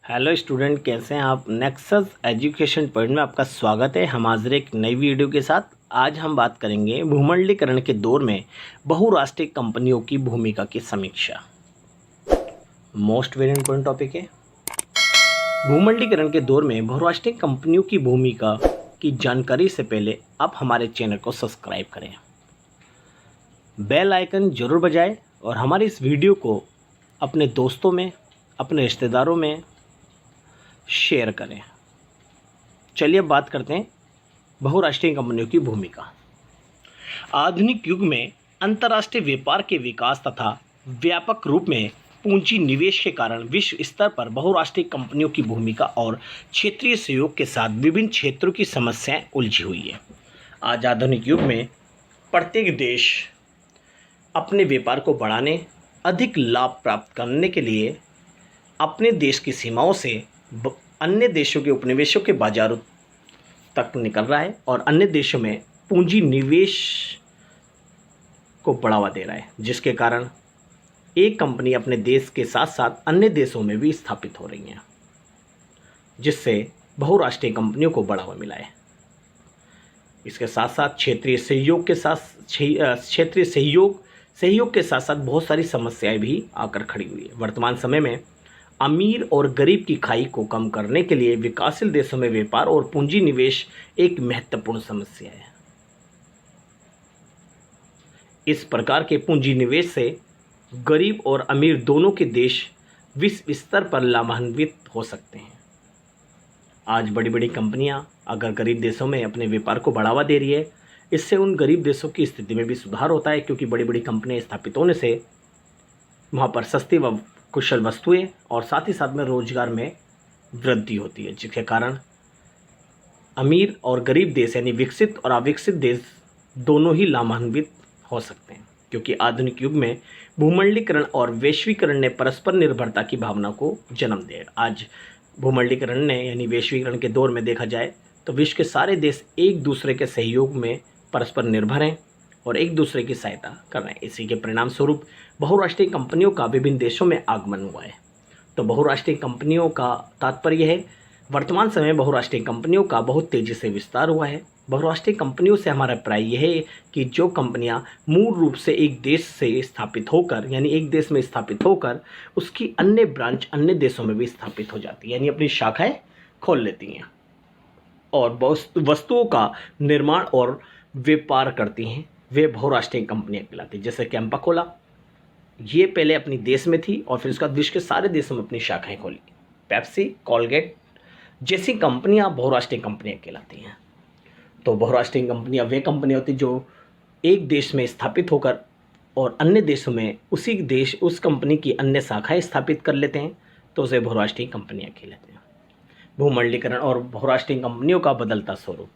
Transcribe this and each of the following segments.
Hello student, कैसे हैं आप। नेक्सस एजुकेशन पॉइंट में आपका स्वागत है। हम हाजिर एक नई वीडियो के साथ। आज हम बात करेंगे भूमंडलीकरण के दौर में बहुराष्ट्रीय कंपनियों की भूमिका की समीक्षा। मोस्ट वेरी इंपॉर्टेंट टॉपिक है। भूमंडलीकरण के दौर में बहुराष्ट्रीय कंपनियों की भूमिका की जानकारी से पहले आप हमारे चैनल को सब्सक्राइब करें, बेल आइकन जरूर बजाएं और हमारी इस वीडियो को अपने दोस्तों में, अपने रिश्तेदारों में शेयर करें। चलिए अब बात करते हैं बहुराष्ट्रीय कंपनियों की भूमिका। आधुनिक युग में अंतर्राष्ट्रीय व्यापार के विकास तथा व्यापक रूप में पूंजी निवेश के कारण विश्व स्तर पर बहुराष्ट्रीय कंपनियों की भूमिका और क्षेत्रीय सहयोग के साथ विभिन्न क्षेत्रों की समस्याएं उलझी हुई है। आज आधुनिक युग में प्रत्येक देश अपने व्यापार को बढ़ाने, अधिक लाभ प्राप्त करने के लिए अपने देश की सीमाओं से अन्य देशों के उपनिवेशों के बाजारों तक निकल रहा है और अन्य देशों में पूंजी निवेश को बढ़ावा दे रहा है, जिसके कारण एक कंपनी अपने देश के साथ साथ अन्य देशों में भी स्थापित हो रही हैं, जिससे बहुराष्ट्रीय कंपनियों को बढ़ावा मिला है। इसके साथ साथ क्षेत्रीय सहयोग के साथ साथ बहुत सारी समस्याएं भी आकर खड़ी हुई है। वर्तमान समय में अमीर और गरीब की खाई को कम करने के लिए विकासशील देशों में व्यापार और पूंजी निवेश एक महत्वपूर्ण समस्या है। इस प्रकार के पूंजी निवेश से गरीब और अमीर दोनों के देश विश्व स्तर पर लाभान्वित हो सकते हैं। आज बड़ी बड़ी कंपनियां अगर गरीब देशों में अपने व्यापार को बढ़ावा दे रही है, इससे उन गरीब देशों की स्थिति में भी सुधार होता है, क्योंकि बड़ी बड़ी कंपनियां स्थापित होने से वहाँ पर सस्ती व कुशल वस्तुएं और साथ ही साथ में रोजगार में वृद्धि होती है, जिसके कारण अमीर और गरीब देश यानी विकसित और अविकसित देश दोनों ही लाभान्वित हो सकते हैं। क्योंकि आधुनिक युग में भूमंडलीकरण और वैश्वीकरण ने परस्पर निर्भरता की भावना को जन्म दिया। आज भूमंडलीकरण ने यानी वैश्वीकरण के दौर में देखा जाए तो विश्व के सारे देश एक दूसरे के सहयोग में परस्पर निर्भर हैं और एक दूसरे की सहायता कर रहे हैं। इसी के परिणाम स्वरूप बहुराष्ट्रीय कंपनियों का विभिन्न देशों में आगमन हुआ है। तो बहुराष्ट्रीय कंपनियों का तात्पर्य है, वर्तमान समय में बहुराष्ट्रीय कंपनियों का बहुत तेज़ी से विस्तार हुआ है। बहुराष्ट्रीय कंपनियों से हमारा अभिप्राय यह है कि जो कंपनियां मूल रूप से एक देश से स्थापित होकर यानी एक देश में स्थापित होकर उसकी अन्य ब्रांच अन्य देशों में भी स्थापित हो जाती है, यानी अपनी शाखाएँ खोल लेती हैं और वस्तुओं का निर्माण और व्यापार करती हैं, वे बहुराष्ट्रीय कंपनियां कहलाती हैं। जैसे कैंपा खोला, ये पहले अपनी देश में थी और फिर उसके बाद विश्व के सारे देशों में अपनी शाखाएं खोली। पेप्सी, कोलगेट जैसी कंपनियां बहुराष्ट्रीय कंपनियां कहलाती हैं। तो बहुराष्ट्रीय कंपनियां वे कंपनियां होती जो एक देश में स्थापित होकर और अन्य देशों में उस कंपनी की अन्य शाखाएं स्थापित कर लेते हैं, तो उसे बहुराष्ट्रीय कंपनियां कहलाते हैं। भूमंडलीकरण और बहुराष्ट्रीय कंपनियों का बदलता स्वरूप।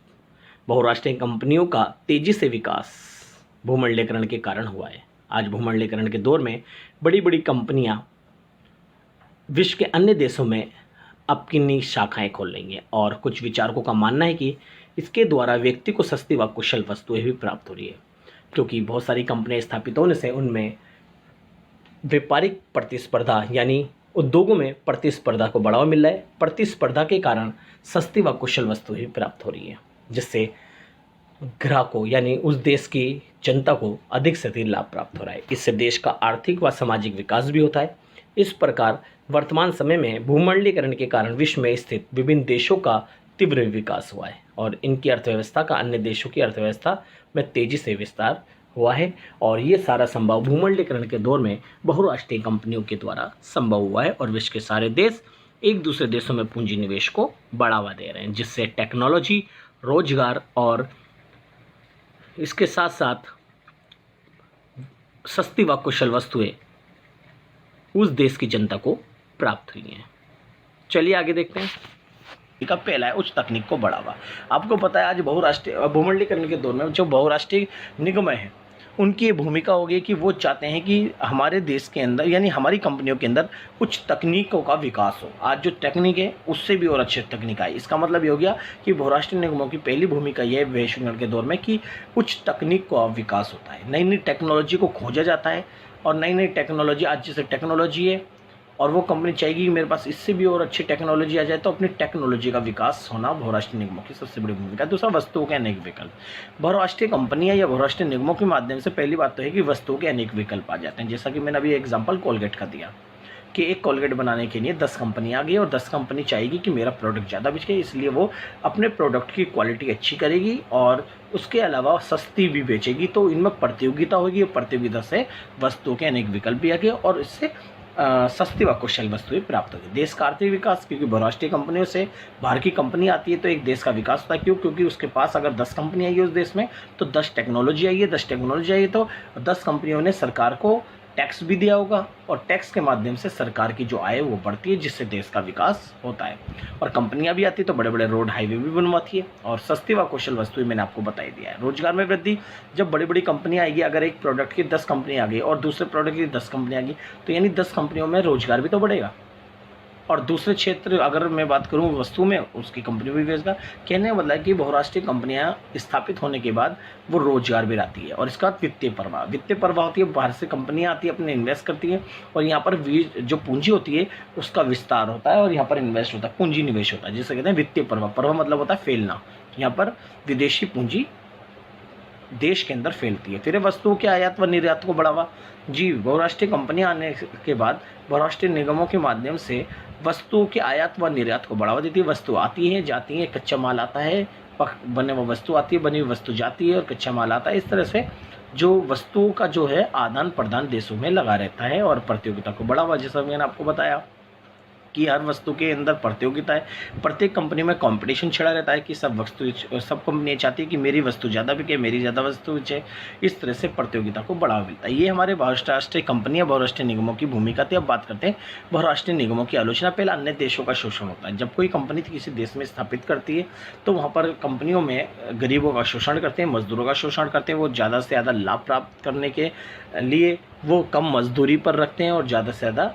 बहुराष्ट्रीय कंपनियों का तेजी से विकास भूमंडलीकरण के कारण हुआ है। आज भूमंडलीकरण के दौर में बड़ी बड़ी कंपनियां विश्व के अन्य देशों में अपनी शाखाएं खोल रही हैं और कुछ विचारकों का मानना है कि इसके द्वारा व्यक्ति को सस्ती व कुशल वस्तुएं भी प्राप्त हो रही है, क्योंकि बहुत सारी कंपनियां स्थापित होने से उनमें व्यापारिक प्रतिस्पर्धा यानी उद्योगों में प्रतिस्पर्धा को बढ़ावा मिल रहा है। प्रतिस्पर्धा के कारण सस्ती व कुशल वस्तुएं भी प्राप्त हो रही है, जिससे ग्राहकों यानी उस देश की जनता को अधिक से अधिक लाभ प्राप्त हो रहा है। इससे देश का आर्थिक व सामाजिक विकास भी होता है। इस प्रकार वर्तमान समय में भूमंडलीकरण के कारण विश्व में स्थित विभिन्न देशों का तीव्र विकास हुआ है और इनकी अर्थव्यवस्था का अन्य देशों की अर्थव्यवस्था में तेजी से विस्तार हुआ है। और ये सारा संभव भूमंडलीकरण के दौर में बहुराष्ट्रीय कंपनियों के द्वारा संभव हुआ है और विश्व के सारे देश एक दूसरे देशों में पूंजी निवेश को बढ़ावा दे रहे हैं, जिससे टेक्नोलॉजी, रोजगार और इसके साथ साथ सस्ती व कुशल वस्तुएं उस देश की जनता को प्राप्त हुई हैं। चलिए आगे देखते हैं। इसका पहला है उच्च तकनीक को बढ़ावा। आपको पता है आज बहुराष्ट्रीय भूमंडलीकरण के दौर में जो बहुराष्ट्रीय निगम है उनकी ये भूमिका होगी कि वो चाहते हैं कि हमारे देश के अंदर यानी हमारी कंपनियों के अंदर कुछ तकनीकों का विकास हो। आज जो टेक्निक है उससे भी और अच्छी तकनीक आई। इसका मतलब ये हो गया कि बहुराष्ट्रीय निगमों की पहली भूमिका ये है वैश्वीकरण के दौर में कि कुछ तकनीक का विकास होता है, नई नई टेक्नोलॉजी को खोजा जाता है और नई नई टेक्नोलॉजी, आज जैसे टेक्नोलॉजी है और वो कंपनी चाहेगी कि मेरे पास इससे भी और अच्छी टेक्नोलॉजी आ जाए, तो अपनी टेक्नोलॉजी का विकास होना बहुराष्ट्रीय निगमों की सबसे बड़ी भूमिका है। दूसरा, वस्तुओं के अनेक विकल्प। बहुराष्ट्रीय कंपनियां या बहुराष्ट्रीय निगमों के माध्यम से पहली बात तो है कि वस्तुओं के अनेक विकल्प आ जाते हैं। जैसा कि मैंने अभी एग्जाम्पल कोलगेट का दिया कि एक कोलगेट बनाने के लिए 10 कंपनी आ गई और 10 कंपनी चाहेगी कि मेरा प्रोडक्ट ज़्यादा बिके, इसलिए वो अपने प्रोडक्ट की क्वालिटी अच्छी करेगी और उसके अलावा सस्ती भी बेचेगी। तो इनमें प्रतियोगिता होगी और प्रतियोगिता से वस्तुओं के अनेक विकल्प भी आ गए और इससे सस्ती व कुशल वस्तुएं प्राप्त होगी। देश का आर्थिक विकास, क्योंकि बहुराष्ट्रीय कंपनियों से बाहर की कंपनी आती है तो एक देश का विकास होता है। क्यों? क्योंकि उसके पास अगर 10 कंपनी आई है उस देश में तो 10 टेक्नोलॉजी आई है, 10 टेक्नोलॉजी आई है तो 10 कंपनियों ने सरकार को टैक्स भी दिया होगा और टैक्स के माध्यम से सरकार की जो आय वो बढ़ती है, जिससे देश का विकास होता है। और कंपनियां भी आती है तो बड़े बड़े रोड हाईवे भी बनवाती है और सस्ती व कुशल वस्तुएं मैंने आपको बता ही दिया है। रोजगार में वृद्धि, जब बड़ी बड़ी कंपनियां आएगी, अगर एक प्रोडक्ट की 10 कंपनी आ गई और दूसरे प्रोडक्ट की 10 कंपनी आ गई तो यानी 10 कंपनियों में रोजगार भी तो बढ़ेगा। और दूसरे क्षेत्र अगर मैं बात करूं वस्तु में, उसकी कंपनी भी बेचेगा। कहने का मतलब है कि बहुराष्ट्रीय कंपनियां स्थापित होने के बाद वो रोजगार भी लाती है। और इसका वित्तीय प्रवाह, वित्तीय प्रवाह होती है, बाहर से कंपनियां आती है, अपने इन्वेस्ट करती है और यहाँ पर जो पूंजी होती है उसका विस्तार होता है और यहाँ पर इन्वेस्ट होता है, पूंजी निवेश होता है, जिसे कहते हैं वित्तीय प्रवाह। प्रवाह मतलब होता है फैलना, यहाँ पर विदेशी पूंजी देश के अंदर फैलती है। फिर वस्तुओं के आयात व निर्यात को बढ़ावा। जी, बहुराष्ट्रीय कंपनियां आने के बाद बहुराष्ट्रीय निगमों के माध्यम से वस्तुओं के आयात व निर्यात को बढ़ावा देती है। वस्तु आती है, जाती है, कच्चा माल आता है, बने हुए वस्तु आती है, बनी हुई वस्तु जाती है और कच्चा माल आता है। इस तरह से जो वस्तुओं का जो है आदान प्रदान देशों में लगा रहता है और प्रतियोगिता को बढ़ावा, जैसा मैंने आपको बताया कि हर वस्तु के अंदर प्रतियोगिता है। प्रत्येक कंपनी में कंपटीशन छिड़ा रहता है कि सब कंपनियां चाहती है कि मेरी वस्तु ज़्यादा बिके, मेरी ज़्यादा वस्तु बिके। इस तरह से प्रतियोगिता को बढ़ावा मिलता है। ये हमारे बहुराष्ट्रीय कंपनियां, बहुराष्ट्रीय निगमों की भूमिका थी। अब बात करते हैं बहुराष्ट्रीय निगमों की आलोचना। पहला, अन्य देशों का शोषण होता है। जब कोई कंपनी किसी देश में स्थापित करती है तो वहाँ पर कंपनियों में गरीबों का शोषण करते हैं, मजदूरों का शोषण करते हैं। वो ज़्यादा से ज़्यादा लाभ प्राप्त करने के लिए वो कम मजदूरी पर रखते हैं और ज़्यादा से ज़्यादा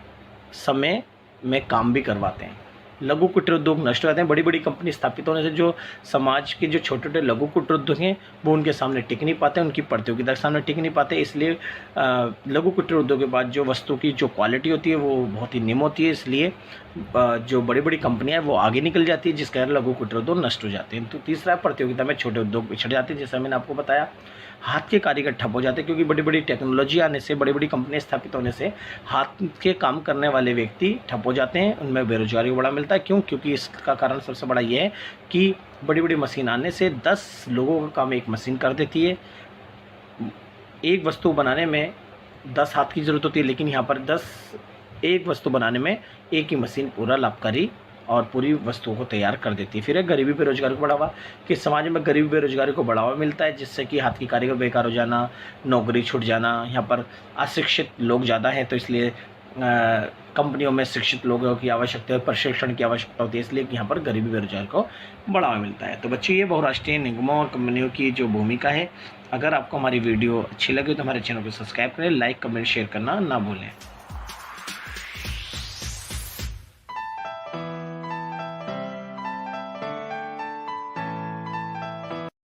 समय में काम भी करवाते हैं। लघु कुटीर उद्योग नष्ट हो जाते हैं। बड़ी बड़ी कंपनी स्थापित होने से जो समाज के जो छोटे छोटे लघु कुटीर उद्योग हैं वो उनके सामने टिक नहीं पाते, उनकी प्रतियोगिता के सामने टिक नहीं पाते। इसलिए लघु कुटीर उद्योग के बाद जो वस्तु की जो क्वालिटी होती है वो बहुत ही निम्न होती है, इसलिए जो बड़ी बड़ी कंपनियां हैं वो आगे निकल जाती है, जिस कारण लघु कुटीर उद्योग नष्ट हो जाते हैं। तो तीसरा, प्रतियोगिता में छोटे उद्योग पिछड़ जाते हैं। जैसा मैंने आपको बताया, हाथ के कारीगर ठप हो जाते हैं क्योंकि बड़ी बड़ी टेक्नोलॉजी आने से, बड़ी बड़ी कंपनियां स्थापित होने से हाथ के काम करने वाले व्यक्ति ठप हो जाते हैं, उनमें बेरोजगारी को बड़ा मिलता है। क्यों? क्योंकि इसका कारण सबसे बड़ा ये है कि बड़ी बड़ी मशीन आने से 10 लोगों का काम एक मशीन कर देती है। एक वस्तु बनाने में 10 हाथ की ज़रूरत होती है, लेकिन यहाँ पर एक वस्तु बनाने में एक ही मशीन पूरा लाभकारी और पूरी वस्तुओं को तैयार कर देती है। फिर है गरीबी बेरोजगारी को बढ़ावा, कि समाज में गरीबी बेरोजगारी को बढ़ावा मिलता है, जिससे कि हाथ की कारीगर बेकार हो जाना, नौकरी छूट जाना। यहाँ पर अशिक्षित लोग ज़्यादा हैं तो इसलिए कंपनियों में शिक्षित लोगों की आवश्यकता है, प्रशिक्षण की आवश्यकता होती है, इसलिए यहाँ पर गरीबी बेरोजगारी को बढ़ावा मिलता है। तो बच्चों, ये बहुराष्ट्रीय निगमों और कंपनियों की जो भूमिका है। अगर आपको हमारी वीडियो अच्छी लगी तो हमारे चैनल को सब्सक्राइब करें, लाइक, कमेंट, शेयर करना ना भूलें।